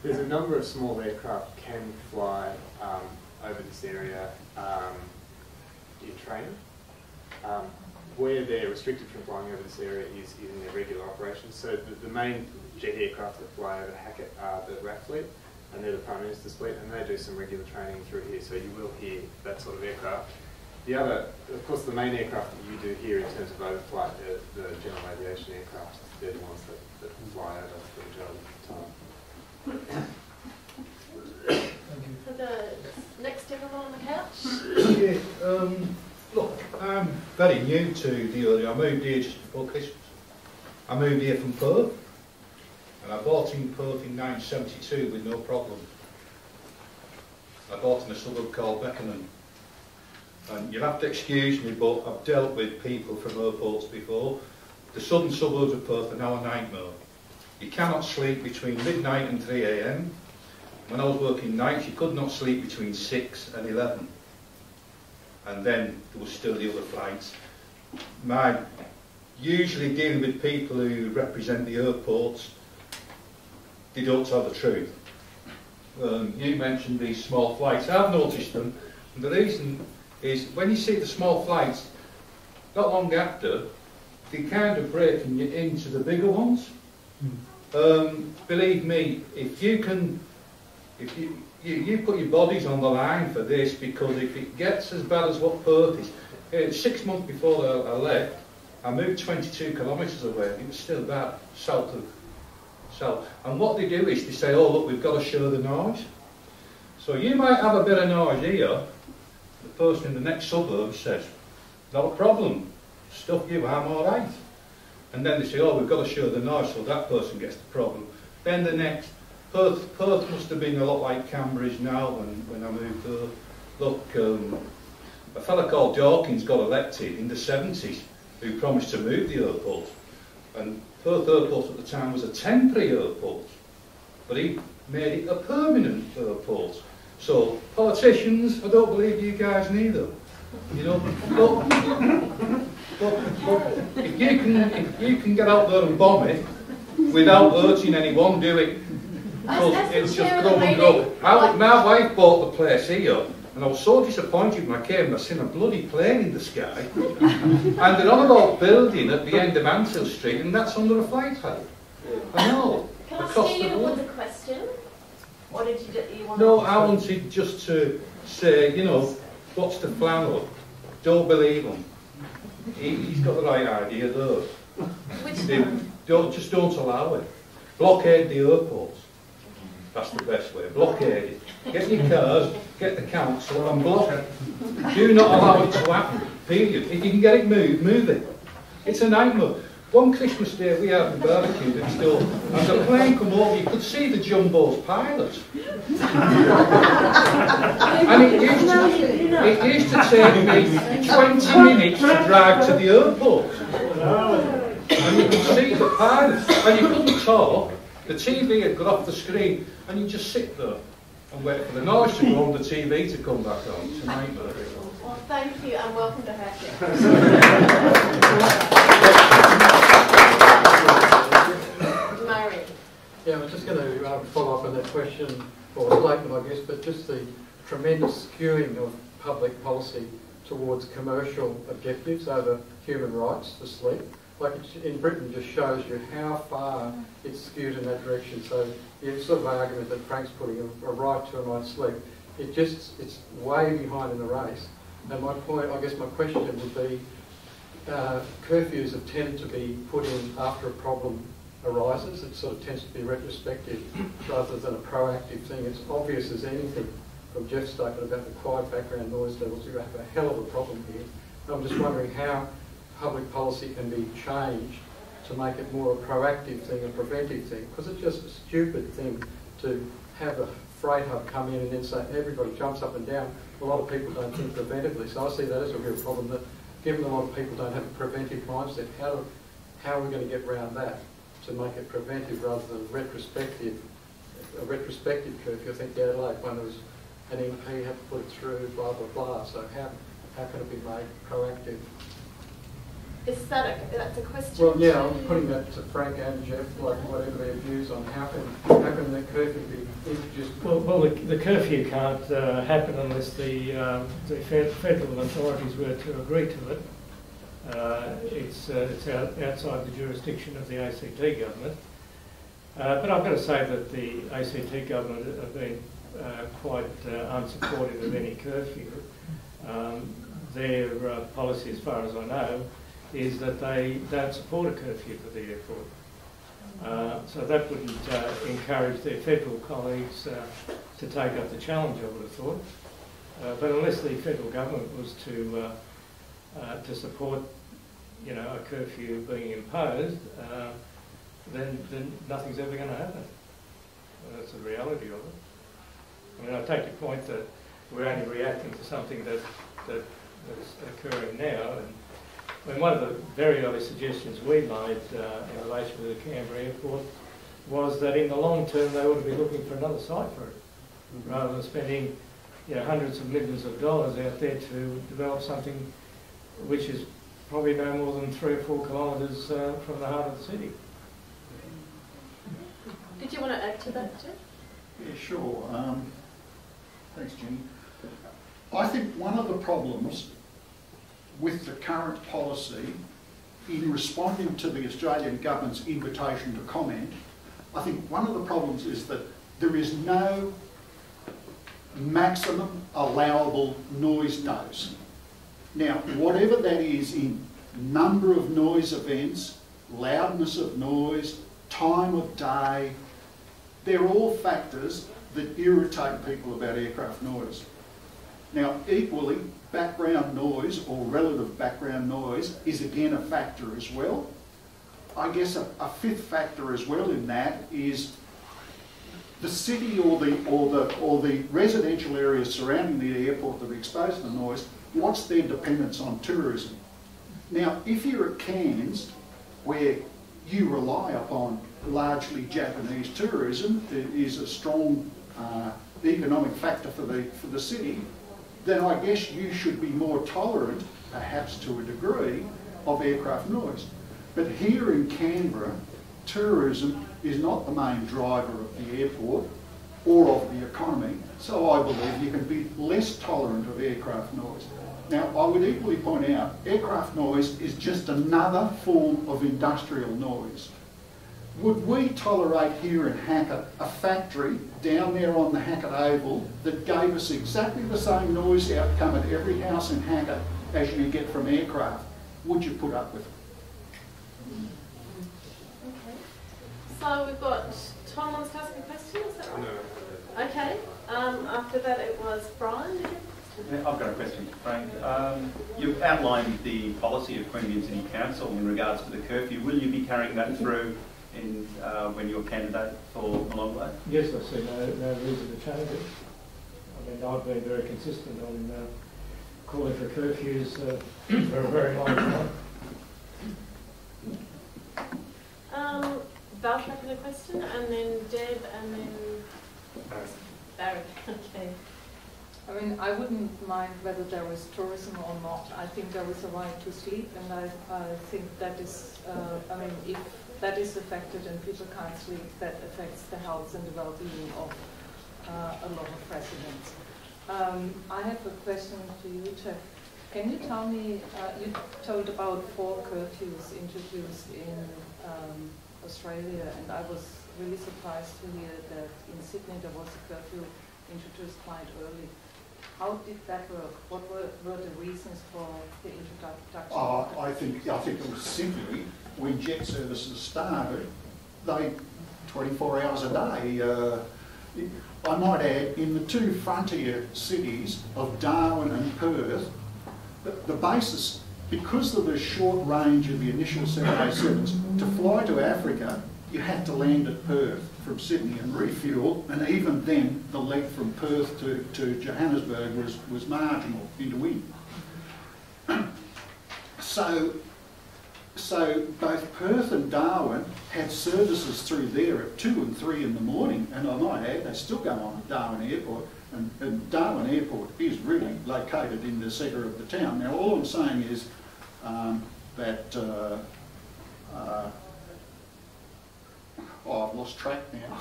There's a number of small aircraft can fly over this area in training. Where they're restricted from flying over this area is in their regular operations. So the main jet aircraft that fly over Hackett are the RAF fleet, and they're the Prime Minister's fleet, and they do some regular training through here, so you will hear that sort of aircraft. The other, of course, the main aircraft that you do here in terms of overflight, the general aviation aircraft, they're the ones that fly over the majority of the time. So the next gentleman on the couch. Yeah, look, I'm very new to the area. I moved here just before Christmas. I moved here from Perth, and I bought in Perth in 1972 with no problem. I bought in a suburb called Beckenham. And you'll have to excuse me, but I've dealt with people from airports before. The southern suburbs of Perth are now a nightmare. You cannot sleep between midnight and 3 AM. When I was working nights, you could not sleep between 6 and 11. And then there was still the other flights. Usually dealing with people who represent the airports, they don't tell the truth. You mentioned these small flights. I've noticed them, and the reason is when you see the small flights, not long after, they kind of breaking you into the bigger ones. Believe me, if you put your bodies on the line for this, because if it gets as bad as what Perth is, 6 months before I left, I moved 22 kilometres away, and it was still bad, south. And what they do is they say, oh look, we've got to show the noise. So you might have a bit of noise here, the person in the next suburb says, not a problem, stuff you, I'm alright. And then they say, oh, we've got to show the noise, so that person gets the problem. Then the next, Perth must have been a lot like Canberra is now when I moved there. Look, a fella called Dawkins got elected in the 70s who promised to move the airport. And Perth Airport at the time was a temporary airport, but he made it a permanent airport. So politicians, I don't believe you guys neither. You know, but if you can get out there and bomb it without hurting anyone, do it. Because it's just grow and grow. My wife bought the place here, and I was so disappointed when I came and I seen a bloody plane in the sky. And they're on about building at the end of Ansell Street, and that's under a flight pad. I know. Can I ask you with a question? Or did you want No, I wanted just to say, you know, what's the flannel? Don't believe him. He's got the right idea there. Just don't allow it. Blockade the airports. That's the best way. Blockade it. Get your cars, get the council and block it. Do not allow it to happen. Period. If you can get it moved, move it. It's a nightmare. One Christmas day we had a barbecue next door, and the plane come over, you could see the Jumbo's pilot. And it used to take me 20 minutes to drive to the airport. And you could see the pilot, and you couldn't talk. The TV had got off the screen, and you just sit there and wait for the noise to go and the TV to come back on. It's a nightmare. Well, thank you, and welcome to Hackett. Murray. Yeah, I was just going to follow up on that question, or statement, I guess, but just the tremendous skewing of public policy towards commercial objectives over human rights for sleep. Like in Britain just shows you how far it's skewed in that direction. So the sort of argument that Frank's putting, a right to a night's sleep, it's way behind in the race. And my point, I guess my question would be, curfews have tended to be put in after a problem arises. It sort of tends to be retrospective rather than a proactive thing. It's obvious as anything from Jeff's statement about the quiet background noise levels. You have a hell of a problem here. I'm just wondering how public policy can be changed to make it more a proactive thing, a preventive thing, because it's just a stupid thing to have a freight hub come in and then say everybody jumps up and down. A lot of people don't think preventively, so I see that as a real problem, that given a lot of people don't have a preventive mindset, how are we going to get around that to make it preventive rather than retrospective, a retrospective curfew? I think the Adelaide one was an MP had to put it through, blah, blah, blah, so how can it be made proactive? that's a question? Well, yeah, I'm putting that to Frank and Jeff, like whatever their views on how can the curfew be introduced? Well, the curfew can't happen unless the federal authorities were to agree to it. It's outside the jurisdiction of the ACT government. But I've got to say that the ACT government have been quite unsupportive of any curfew. Their policy, as far as I know, is that they don't support a curfew for the airport. So that wouldn't encourage their federal colleagues to take up the challenge, I would have thought. But unless the federal government was to support, you know, a curfew being imposed, then nothing's ever going to happen. That's the reality of it. I mean, I take your point that we're only reacting to something that's occurring now. And I mean, one of the very early suggestions we made in relation to the Canberra airport was that in the long term they ought to be looking for another site for it, rather than spending, you know, hundreds of millions of dollars out there to develop something which is probably no more than 3 or 4 kilometres from the heart of the city. Did you want to add to that, Jeff? Yeah, sure. Thanks, Jenny. I think one of the problems with the current policy in responding to the Australian government's invitation to comment, I think one of the problems is that there is no maximum allowable noise dose. Now, whatever that is in number of noise events, loudness of noise, time of day, they're all factors that irritate people about aircraft noise. Now, equally, background noise or relative background noise is again a factor as well. I guess a fifth factor as well in that is the city or the residential areas surrounding the airport that are exposed to noise. What's their dependence on tourism? Now, if you're at Cairns, where you rely upon largely Japanese tourism, that is a strong economic factor for the city, then I guess you should be more tolerant, perhaps to a degree, of aircraft noise. But here in Canberra, tourism is not the main driver of the airport or of the economy, so I believe you can be less tolerant of aircraft noise. Now, I would equally point out, aircraft noise is just another form of industrial noise. Would we tolerate here in Hackett a factory down there on the Hackett Oval that gave us exactly the same noise outcome at every house in Hackett as you get from aircraft? Would you put up with it? Okay. So we've got Tom wants to ask a question, is that right? No. Okay. After that it was Brian. Did you? I've got a question for Frank. You've outlined the policy of Queanbeyan City Council in regards to the curfew. Will you be carrying that through in, when you're candidate for Malonglo? Yes, I see no reason to change it. I mean, I've been very consistent on calling for curfews for a very long time. Val had a question, and then Deb, and then Barry. Okay. I mean, I wouldn't mind whether there was tourism or not. I think there is a right to sleep, and I think that is, I mean, if that is affected and people can't sleep, that affects the health and the well-being of a lot of residents. I have a question to you, Jeff. Can you tell me, you told about 4 curfews introduced in Australia, and I was really surprised to hear that in Sydney there was a curfew introduced quite early. How did that work? What were the reasons for the introduction? I think it was simply when jet services started, they 24 hours a day. I might add, in the 2 frontier cities of Darwin and Perth, the basis, because of the short range of the initial 787s, to fly to Africa, you had to land at Perth from Sydney and refuel, and even then the leg from Perth to Johannesburg was marginal into wind. So both Perth and Darwin had services through there at 2 and 3 in the morning, and I might add they still go on at Darwin Airport, and Darwin Airport is really located in the centre of the town. Now all I'm saying is that, oh, I've lost track now.